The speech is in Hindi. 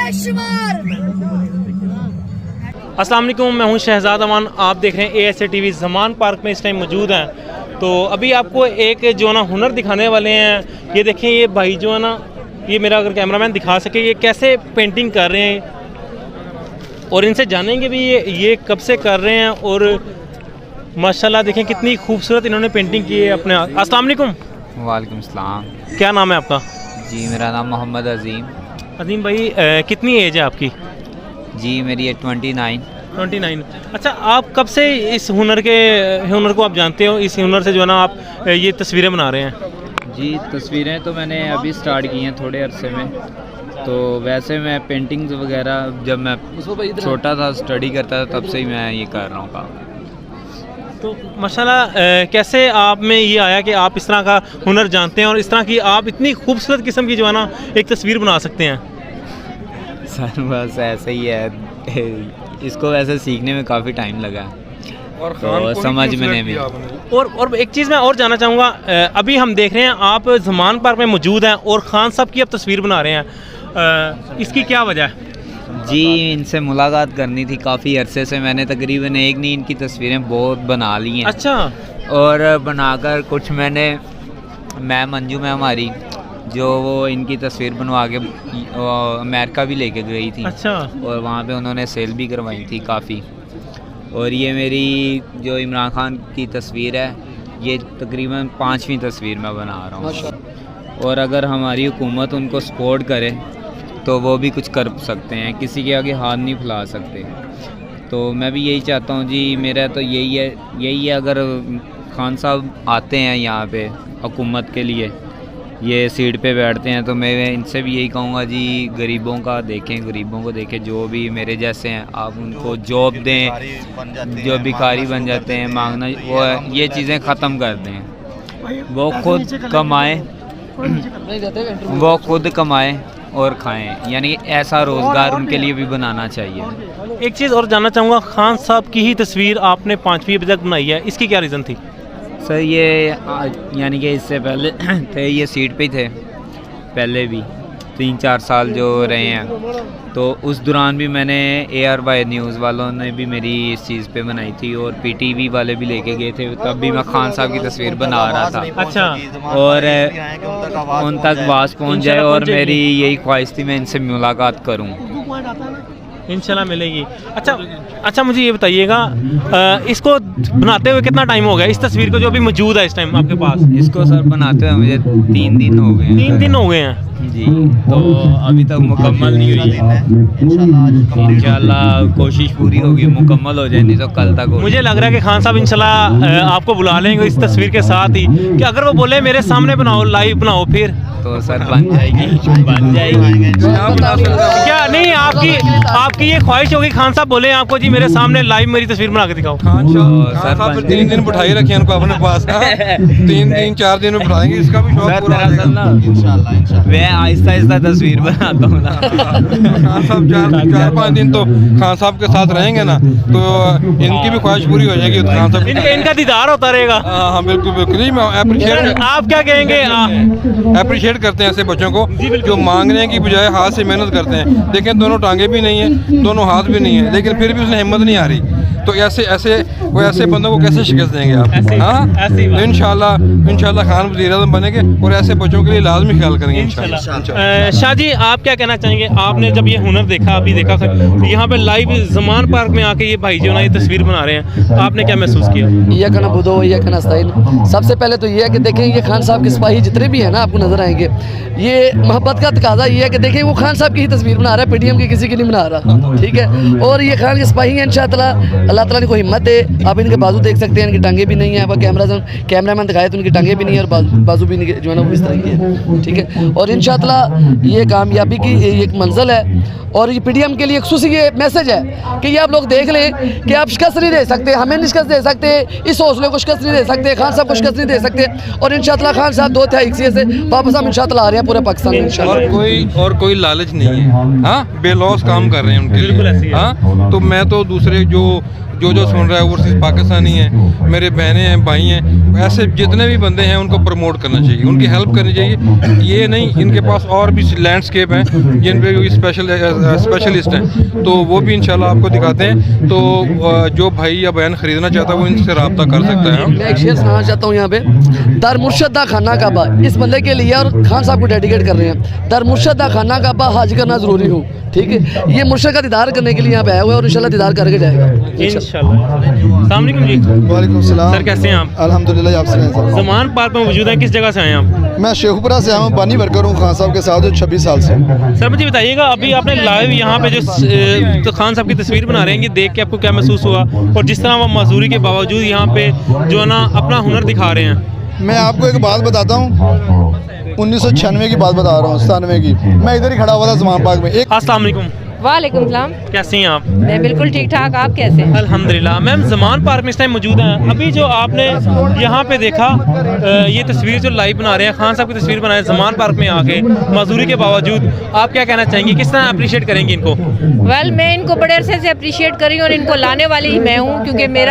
अस्सलाम वालेकुम, मैं हूं शहजाद अमान। आप देख रहे हैं ASA TV। ज़मान पार्क में इस टाइम मौजूद हैं। तो अभी आपको एक जो है ना हुनर दिखाने वाले हैं। ये देखें, ये भाई जो है ना, ये मेरा अगर कैमरामैन दिखा सके ये कैसे पेंटिंग कर रहे हैं और इनसे जानेंगे भी ये कब से कर रहे हैं। और माशाल्लाह देखें कितनी खूबसूरत इन्होंने पेंटिंग की है अपने। अस्सलाम वालेकुम। वालेकुम सलाम। क्या नाम है आपका? जी मेरा नाम मोहम्मद अजीम। अजीम भाई, कितनी एज है आपकी? जी मेरी 29। अच्छा, आप कब से इस हुनर को आप जानते हो? इस हुनर से जो है ना आप ये तस्वीरें बना रहे हैं? जी तस्वीरें तो मैंने अभी स्टार्ट की हैं थोड़े अरसे में। तो वैसे मैं पेंटिंग्स वगैरह जब मैं छोटा था स्टडी करता था तब से ही मैं ये कर रहा हूँ काम। तो माशाल्लाह, कैसे आप में ये आया कि आप इस तरह का हुनर जानते हैं और इस तरह की आप इतनी खूबसूरत किस्म की जो है ना एक तस्वीर बना सकते हैं? सर बस ऐसे ही है, इसको वैसे सीखने में काफ़ी टाइम लगा और तो समझ में नहीं भी। और एक चीज़ मैं और जानना चाहूँगा, अभी हम देख रहे हैं आप ज़मान पार्क में मौजूद हैं और ख़ान साहब की आप तस्वीर बना रहे हैं, इसकी क्या वजह है? जी इनसे मुलाकात करनी थी काफ़ी अरसे से। मैंने तकरीबन एक नहीं इनकी तस्वीरें बहुत बना ली हैं। अच्छा। और बनाकर कुछ मैं मंजू में हमारी जो वो इनकी तस्वीर बनवा के अमेरिका भी लेके गई थी। अच्छा। और वहाँ पे उन्होंने सेल भी करवाई थी काफ़ी। और ये मेरी जो इमरान खान की तस्वीर है, ये तकरीबन 5वीं तस्वीर मैं बना रहा हूँ। और अगर हमारी हुकूमत उनको सपोर्ट करे तो वो भी कुछ कर सकते हैं, किसी के आगे हाथ नहीं फैला सकते। तो मैं भी यही चाहता हूँ जी, मेरा तो यही है अगर खान साहब आते हैं यहाँ पे हुकूमत के लिए, ये सीट पे बैठते हैं, तो मैं इनसे भी यही कहूँगा जी गरीबों को देखें जो भी मेरे जैसे हैं, आप उनको जॉब दें। जो भिखारी बन जाते हैं मांगना, वो ये चीज़ें ख़त्म कर दें। वो खुद कमाएं और खाएं, यानी ऐसा रोज़गार उनके लिए भी बनाना चाहिए। एक चीज़ और जानना चाहूँगा, खान साहब की ही तस्वीर आपने 5वीं अभी तक बनाई है, इसकी क्या रीज़न थी? सर ये यानी कि इससे पहले थे, ये सीट पे ही थे पहले भी 3-4 साल जो रहे हैं। तो उस दौरान भी मैंने ARY न्यूज़ वालों ने भी मेरी इस चीज़ पे बनाई थी और PTV वाले भी लेके गए थे, तब भी मैं खान साहब की तस्वीर बना रहा था। अच्छा। और उन तक आवाज़ पहुंच जाए और मेरी यही ख्वाहिश थी मैं इनसे मुलाकात करूं। इंशाल्लाह मिलेगी। अच्छा मुझे ये बताइएगा, इसको बनाते हुए कितना टाइम हो गया, इस तस्वीर को जो अभी मौजूद है इस टाइम आपके पास? इसको सर बनाते हुए मुझे 3 दिन हो गए हैं। 3 दिन हो गए हैं जी। तो अभी तक मुकम्मल नहीं हुई है। इंशाल्लाह कोशिश पूरी होगी, मुकम्मल हो जाए, नहीं तो कल तक होगी। मुझे लग रहा है कि खान साहब इंशाल्लाह आपको बुला लेंगे इस तस्वीर के साथ ही, कि अगर वो बोले मेरे सामने बनाओ, लाइव बनाओ, फिर तो सर बन जाएगी। क्या नहीं, आपकी ये ख्वाहिश होगी खान साहब बोले आपको जी मेरे सामने लाइव मेरी तस्वीर बना के दिखाओ? खान साहब 3 दिन बिठाई रखे इनको अपने पास। 3-4 दिन में बिठाएंगे, इसका भी शौक पूरा हो जाएगा। मैं आहिस्ता तस्वीर बनाता हूँ ना। खान साहब 4-5 दिन तो खान साहब के साथ रहेंगे ना, तो इनकी भी ख्वाहिश पूरी हो जाएगी। खान साहब इनका दीदार होता रहेगा। हाँ बिल्कुल जी, मैं अप्रिशिएट आप क्या कहेंगे? अप्रिशिएट करते हैं ऐसे बच्चों को जो मांगने की बजाय हाथ से मेहनत करते हैं। देखें दोनों टांगे भी नहीं है, दोनों हाथ भी नहीं है, लेकिन फिर भी उसने हिम्मत नहीं आ रही। तो ऐसे बंदों को कैसे शिकस्त देंगे आप? हाँ, इंशाल्लाह खान वज़ीर-ए-आज़म बनेंगे और ऐसे बच्चों के लिए लाजमी ख्याल करेंगे इंशाल्लाह। शाह जी, आप क्या कहना चाहेंगे? आपने जब ये हुनर देखा, अभी देखा यहाँ पे लाइव ज़मान पार्क में आके ये भाई जो ना ये तस्वीर बना रहे हैं, आपने क्या महसूस किया? ये कहना बुदो, ये कहना स्टाइल। सबसे पहले तो ये है कि देखें ये खान साहब के सिपाही जितने भी हैं ना आपको नजर आएंगे, ये मोहब्बत का तकाजा ये है कि देखें वो खान साहब की ही तस्वीर बना रहा है, PTM की किसी की नहीं बना रहा। ठीक है, और ये खान के सिपाही हैं। इंशाअल्लाह अल्लाह ताला ने कोई हिम्मत दे। आप इनके बाजू देख सकते हैं, इनकी टांगे भी नहीं है। अब कैमरामैन दिखाए तो उनकी टांगे भी नहीं है और बाजू भी जो है ना वो इस तरह की है। ठीक है, और इंशाअल्लाह ये कामयाबी की एक मंजिल है। और ये PTM के लिए एक खुशी ये मैसेज है कि ये आप लोग देख लें कि आप शिकस्त नहीं दे सकते, हमें नहीं शिकस्त दे सकते, इस हौसले को शिकस्त नहीं दे सकते, खान साहब को शिकस्त नहीं दे सकते। और इंशाअल्लाह खान साहब 2/3 से वापस हम इंशाअल्लाह आ रहे हैं पूरे पाकिस्तान में इंशाअल्लाह। और कोई लालच नहीं है। हाँ, बेलौस काम कर रहे हैं उनके लिए। हाँ, तो मैं तो दूसरे जो जो सुन रहा है वो सिर्फ पाकिस्तानी है, मेरे बहनें हैं, भाई हैं, ऐसे जितने भी बंदे हैं उनको प्रमोट करना चाहिए, उनकी हेल्प करनी चाहिए। ये नहीं, इनके पास और भी लैंडस्केप हैं जिन पे स्पेशलिस्ट हैं, तो वो भी इंशाल्लाह आपको दिखाते हैं। तो जो भाई या बहन ख़रीदना चाहता है वो इनसे रब्ता कर सकता है। मैं एक शेर सुनाना चाहता हूँ यहाँ पे, दर मुर्शद दा खाना काबा इस बंदे के लिए और खान साहब को डेडिकेट कर रहे हैं। दर मुर्शद दा खाना काबा हाज करना ज़रूरी हो, ठीक है। ये मुर्शद का दीदार करने के लिए यहाँ पे आया हुआ है और इंशाल्लाह दीदार करके जाएगा इंशाल्लाह। अस्सलाम वालेकुम जी। वालेकुम सलाम। सर कैसे हैं आप? अल्हम्दुलिल्लाह, आप सुनाएं सर। ज़मान पार्क में मौजूद हैं, किस जगह से आए हैं आप? मैं शेखुपुरा से आया हूँ, पानी वर्कर हूँ खान साहब के साथ 26 साल से। सर मुझे बताइएगा, अभी आपने लाइव यहाँ पे जो तो खान साहब की तस्वीर बना रहे हैं, ये देख के आपको क्या महसूस हुआ, और जिस तरह वो मजदूरी के बावजूद यहाँ पे जो है ना अपना हुनर दिखा रहे हैं? मैं आपको एक बात बताता हूँ, 1996 की बात बता रहा हूँ, 97 की। मैं इधर ही खड़ा हुआ था ज़मान पार्क में। एक अस्सलाम वालेकुम। वालेकुम सलाम। कैसी हैं आप? मैं बिल्कुल ठीक ठाक, आप कैसे हैं? अल्हम्दुलिल्लाह। मैम ज़मान पार्क में इस टाइम मौजूद हैं, अभी जो आपने यहाँ पे देखा ये तस्वीर जो लाइव बना रहे हैं, खान साहब की तस्वीर बनाए ज़मान पार्क में आके मजदूरी के बावजूद, आप क्या कहना चाहेंगे, किस तरह अप्रिशिएट करेंगे इनको? वेल मैं इनको बड़े अरसे से अप्रिशिएट कर रही हूँ और इनको लाने वाली ही मैं हूँ, क्योंकि मेरा